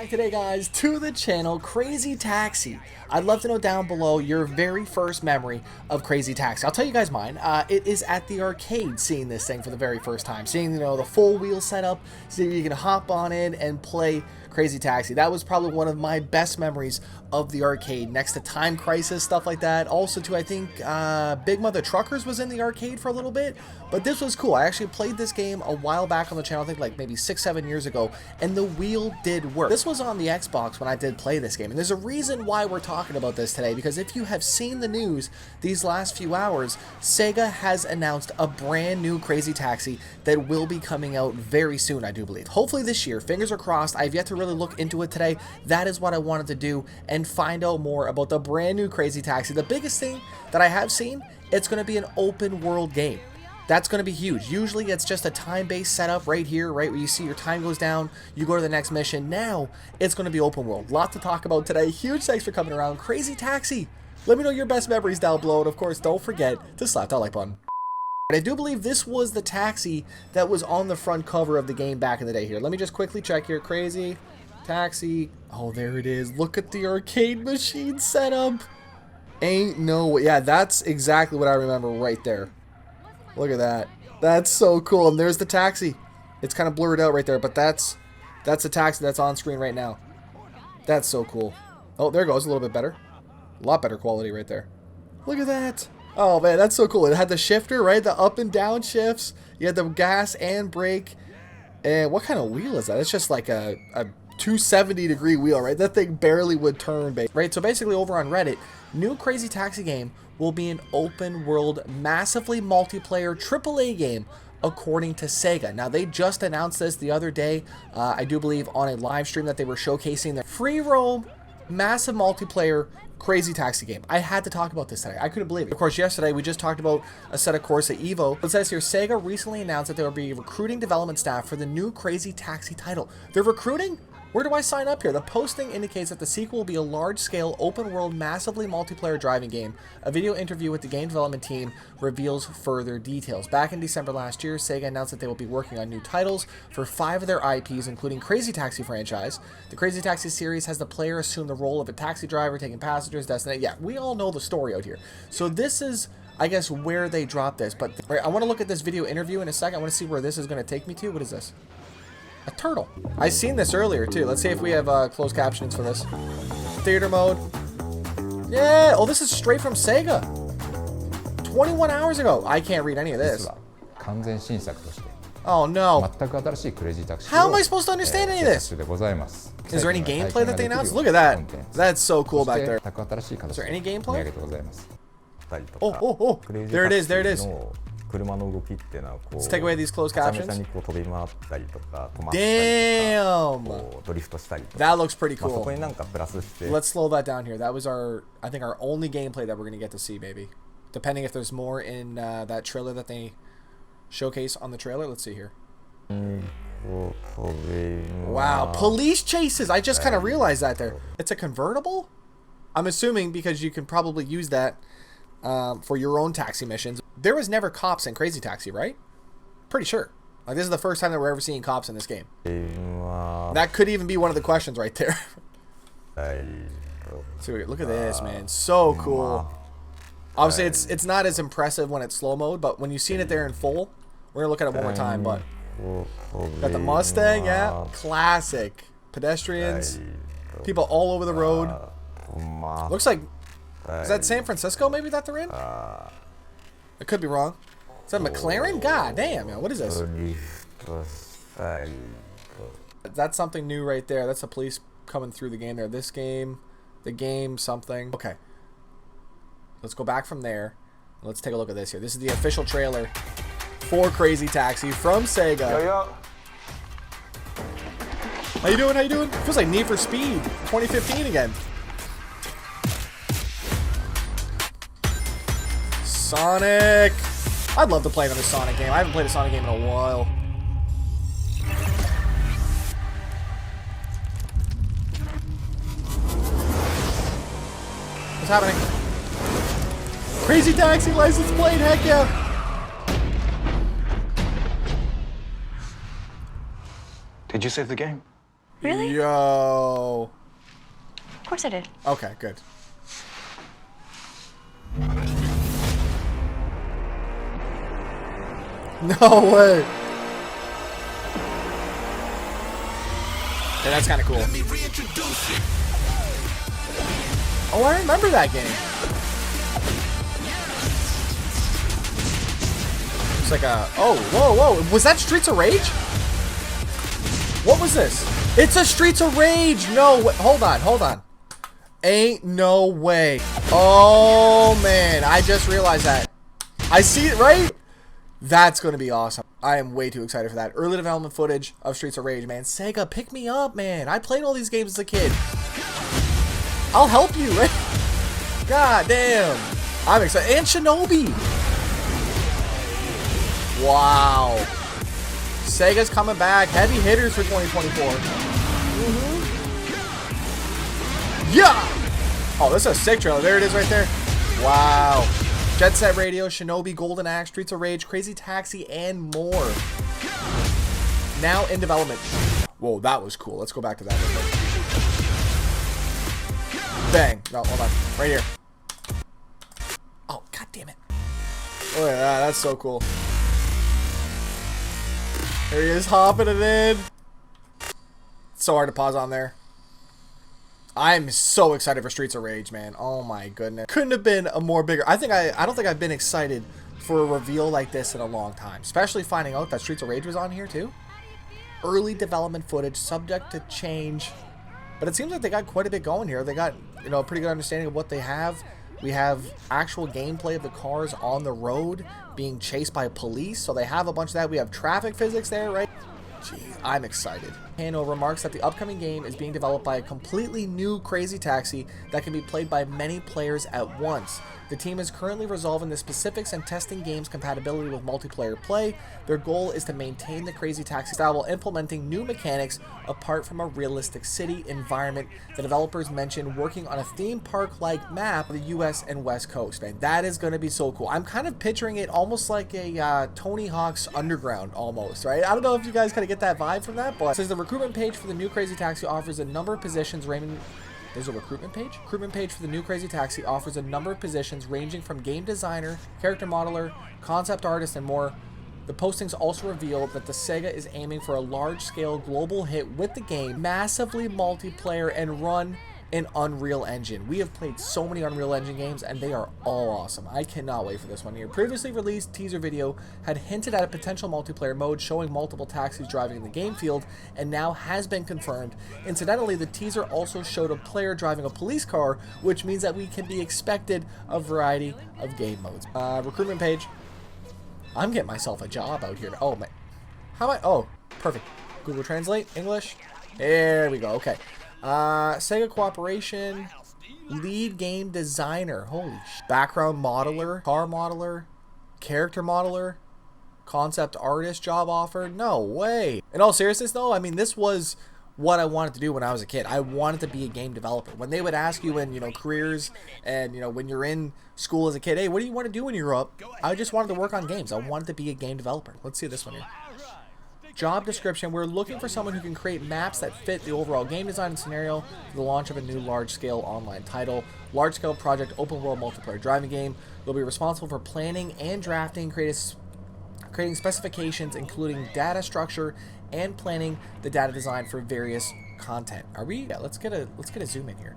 back today, guys, to the channel Crazy Taxi. I'd love to know down below your very first memory of Crazy Taxi. I'll tell you guys mine. It is at the arcade, seeing this thing for the very first time, seeing, you know, the full wheel setup, so you can hop on in and play Crazy Taxi. That was probably one of my best memories of the arcade, next to Time Crisis, stuff like that. Also too, I think Big Mother Truckers was in the arcade for a little bit, but this was cool. I actually played this game a while back on the channel, I think like maybe 6-7 years ago, and the wheel did work. This was on the Xbox when I did play this game, and there's a reason why we're talking about this today, because if you have seen the news these last few hours, Sega has announced a brand new Crazy Taxi that will be coming out very soon, I do believe. Hopefully this year. Fingers are crossed. I've yet to really look into it today. That is what I wanted to do and find out more about the brand new Crazy Taxi. The biggest thing that I have seen, it's going to be an open world game. That's going to be huge. Usually it's just a time-based setup right here, right where you see your time goes down, you go to the next mission. Now it's going to be open world. Lot to talk about today. Huge thanks for coming around. Crazy Taxi. Let me know your best memories down below, and of course don't forget to slap that like button. I do believe this was the taxi that was on the front cover of the game back in the day here. Let me just quickly check here. Crazy Taxi. Oh, there it is. Look at the arcade machine setup. Ain't no way. Yeah, that's exactly what I remember right there. Look at that. That's so cool. And there's the taxi. It's kind of blurred out right there, but that's the taxi that's on screen right now. That's so cool. Oh, there it goes. A little bit better. A lot better quality right there. Look at that. Oh, man, that's so cool. It had the shifter, right? The up and down shifts. You had the gas and brake. And what kind of wheel is that? It's just like a 270-degree wheel, right? That thing barely would turn, right? So basically over on Reddit, new Crazy Taxi game will be an open world, massively multiplayer AAA game, according to Sega. Now, they just announced this the other day, I do believe on a live stream that they were showcasing the free roam, massive multiplayer Crazy Taxi game. I had to talk about this today. I couldn't believe it. Of course, yesterday we just talked about a set of Corsa Evo. It says here, Sega recently announced that they will be recruiting development staff for the new Crazy Taxi title. They're recruiting? Where do I sign up here? The posting indicates that the sequel will be a large-scale, open-world, massively multiplayer driving game. A video interview with the game development team reveals further details. Back in December last year, Sega announced that they will be working on new titles for 5 of their IPs, including Crazy Taxi franchise. The Crazy Taxi series has the player assume the role of a taxi driver taking passengers, destination. Yeah, we all know the story out here. So this is, I guess, where they dropped this. But right, I want to look at this video interview in a second. I want to see where this is going to take me to. What is this? A turtle. I seen this earlier too. Let's see if we have closed captions for this. Theater mode. Yeah. Oh, this is straight from Sega. 21 hours ago. I can't read any of this. Oh no. How am I supposed to understand any of this? Is there any gameplay that they announced? Look at that. That's so cool back there. Is there any gameplay? Oh. There it is. There it is. Let's take away these closed captions. Damn! That looks pretty cool. Let's slow that down here. That was I think our only gameplay that we're going to get to see, maybe. Depending if there's more in that trailer that they showcase on the trailer. Let's see here. Wow, police chases! I just kind of realized that there. It's a convertible? I'm assuming because you can probably use that for your own taxi missions. There was never cops in Crazy Taxi, right? Pretty sure. Like, this is the first time that we're ever seeing cops in this game. That could even be one of the questions right there. So look at this, man. So cool. Obviously, it's not as impressive when it's slow mode, but when you've seen it there in full, we're gonna look at it one more time. But got the Mustang, yeah, classic. Pedestrians, people all over the road. Looks like, is that San Francisco maybe that they're in? I could be wrong. Is that McLaren? God damn, man. What is this? That's something new right there. That's the police coming through the game there. This game, the game, something. Okay. Let's go back from there. Let's take a look at this here. This is the official trailer for Crazy Taxi from Sega. Yo. How you doing? How you doing? Feels like Need for Speed 2015 again. Sonic! I'd love to play another Sonic game. I haven't played a Sonic game in a while. What's happening? Crazy Taxi license plate, heck yeah! Did you save the game? Really? Yo. Of course I did. Okay, good. No way. Yeah, that's kind of cool. Oh, I remember that game. It's like a... Oh, whoa. Was that Streets of Rage? What was this? It's a Streets of Rage. No, hold on. Ain't no way. Oh, man. I just realized that. I see it, right? That's going to be awesome. I am way too excited for that. Early development footage of Streets of Rage, man. Sega, pick me up, man. I played all these games as a kid. I'll help you, right? God damn. I'm excited. And Shinobi. Wow. Sega's coming back. Heavy hitters for 2024. Yeah. Oh, this is a sick trailer. There it is right there. Wow. Jet Set Radio, Shinobi, Golden Axe, Streets of Rage, Crazy Taxi, and more. Now in development. Whoa, that was cool. Let's go back to that real quick. Bang. No, hold on. Right here. Oh, god damn it. Look at that. That's so cool. There he is, hopping it in. It's so hard to pause on there. I'm so excited for Streets of Rage, man. Oh my goodness. Couldn't have been a more bigger. I don't think I've been excited for a reveal like this in a long time. Especially finding out that Streets of Rage was on here too. Early development footage, subject to change. But it seems like they got quite a bit going here. They got, you know, a pretty good understanding of what they have. We have actual gameplay of the cars on the road being chased by police. So they have a bunch of that. We have traffic physics there, right? Jeez, I'm excited. Hano remarks that the upcoming game is being developed by a completely new Crazy Taxi that can be played by many players at once. The team is currently resolving the specifics and testing game's compatibility with multiplayer play. Their goal is to maintain the Crazy Taxi style while implementing new mechanics apart from a realistic city environment. The developers mentioned working on a theme park-like map of the US and West Coast. Man, that is going to be so cool. I'm kind of picturing it almost like a Tony Hawk's Underground almost, right? I don't know if you guys kind of get that vibe from that, but it says the recruitment page for the new Crazy Taxi offers a number of positions ranging... There's a recruitment page? Recruitment page for the new Crazy Taxi offers a number of positions ranging from game designer, character modeler, concept artist, and more. The postings also reveal that the Sega is aiming for a large-scale global hit with the game, massively multiplayer, and run in Unreal Engine. We have played so many Unreal Engine games, and they are all awesome. I cannot wait for this one here. Previously released teaser video had hinted at a potential multiplayer mode showing multiple taxis driving in the game field, and now has been confirmed. Incidentally, the teaser also showed a player driving a police car, which means that we can be expected a variety of game modes. Recruitment page. I'm getting myself a job out here. Oh, man. How am I? Oh, perfect. Google Translate, English. There we go. Okay. Sega Cooperation, lead game designer, holy sh! Background modeler, car modeler, character modeler, concept artist job offer. No way. In all seriousness though, I mean, this was what I wanted to do when I was a kid. I wanted to be a game developer. When they would ask you in, you know, careers and, you know, when you're in school as a kid, hey, what do you want to do when you grow up? I just wanted to work on games. I wanted to be a game developer. Let's see this one here. Job description, we're looking for someone who can create maps that fit the overall game design and scenario for the launch of a new large-scale online title. Large-scale project open world multiplayer driving game. You'll be responsible for planning and drafting, creating specifications including data structure and planning the data design for various content. Are we? Yeah, let's get a zoom in here.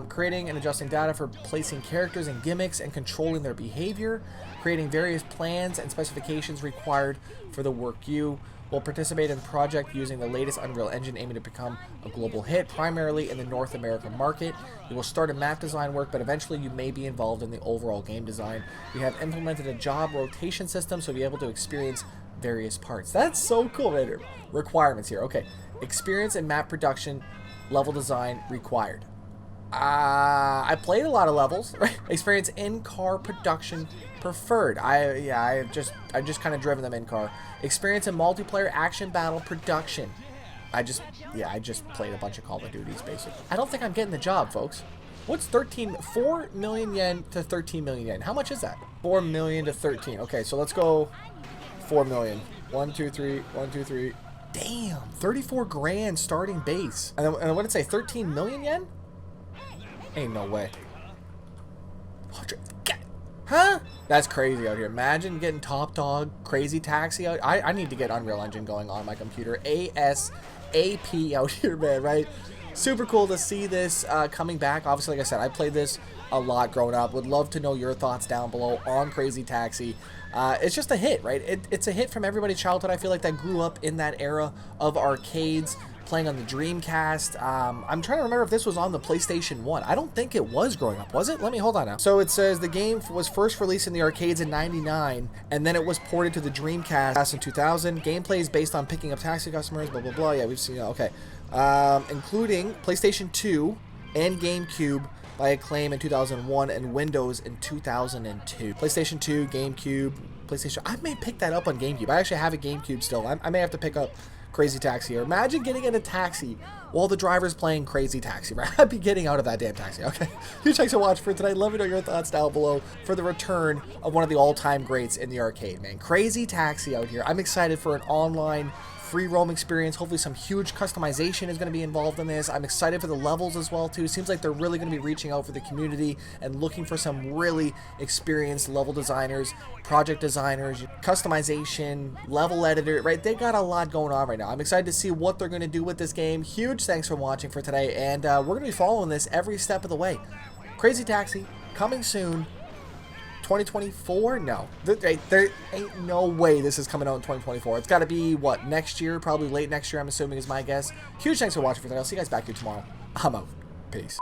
Creating and adjusting data for placing characters and gimmicks and controlling their behavior. Creating various plans and specifications required for the work you will participate in the project using the latest Unreal Engine, aiming to become a global hit, primarily in the North American market. You will start in map design work, but eventually you may be involved in the overall game design. We have implemented a job rotation system, so you'll be able to experience various parts. That's so cool. Right? Requirements here. Okay. Experience in map production, level design required. I played a lot of levels. Right? Experience in car production preferred. I just kind of driven them in car. Experience in multiplayer action battle production. I just played a bunch of Call of Duties basically. I don't think I'm getting the job, folks. What's 4 million yen to 13 million yen? How much is that? 4 million to 13. Okay, so let's go 4 million. 1, 2, 3, 1, 2, 3. Damn, 34 grand starting base. And what did it say, 13 million yen? Ain't no way. 100, huh? That's crazy out here. Imagine getting Top Dog, Crazy Taxi out. I need to get Unreal Engine going on my computer. ASAP out here, man, right? Super cool to see this coming back. Obviously, like I said, I played this a lot growing up. Would love to know your thoughts down below on Crazy Taxi. It's just a hit, right? It's a hit from everybody's childhood. I feel like that grew up in that era of arcades, playing on the Dreamcast. I'm trying to remember if this was on the PlayStation 1. I don't think it was growing up, was it? Let me hold on now. So it says the game was first released in the arcades in '99, and then it was ported to the Dreamcast in 2000. Gameplay is based on picking up taxi customers, blah, blah, blah. Yeah, we've seen it. Okay. Including PlayStation 2 and GameCube by Acclaim in 2001 and Windows in 2002. PlayStation 2, GameCube, PlayStation... I may pick that up on GameCube. I actually have a GameCube still. I may have to pick up Crazy Taxi here. Imagine getting in a taxi while the driver's playing Crazy Taxi, right? I'd be getting out of that damn taxi. Okay. Huge thanks for watching for tonight. Let me know your thoughts down below for the return of one of the all-time greats in the arcade, man. Crazy Taxi out here. I'm excited for an online free roam experience. Hopefully some huge customization is going to be involved in this. I'm excited for the levels as well too. Seems like they're really going to be reaching out for the community and looking for some really experienced level designers, project designers, customization, level editor, right? They got a lot going on right now. I'm excited to see what they're going to do with this game. Huge thanks for watching for today, and we're going to be following this every step of the way. Crazy Taxi coming soon. 2024? No. There ain't no way this is coming out in 2024. It's got to be, what, next year? Probably late next year, I'm assuming, is my guess. Huge thanks for watching for today. I'll see you guys back here tomorrow. I'm out. Peace.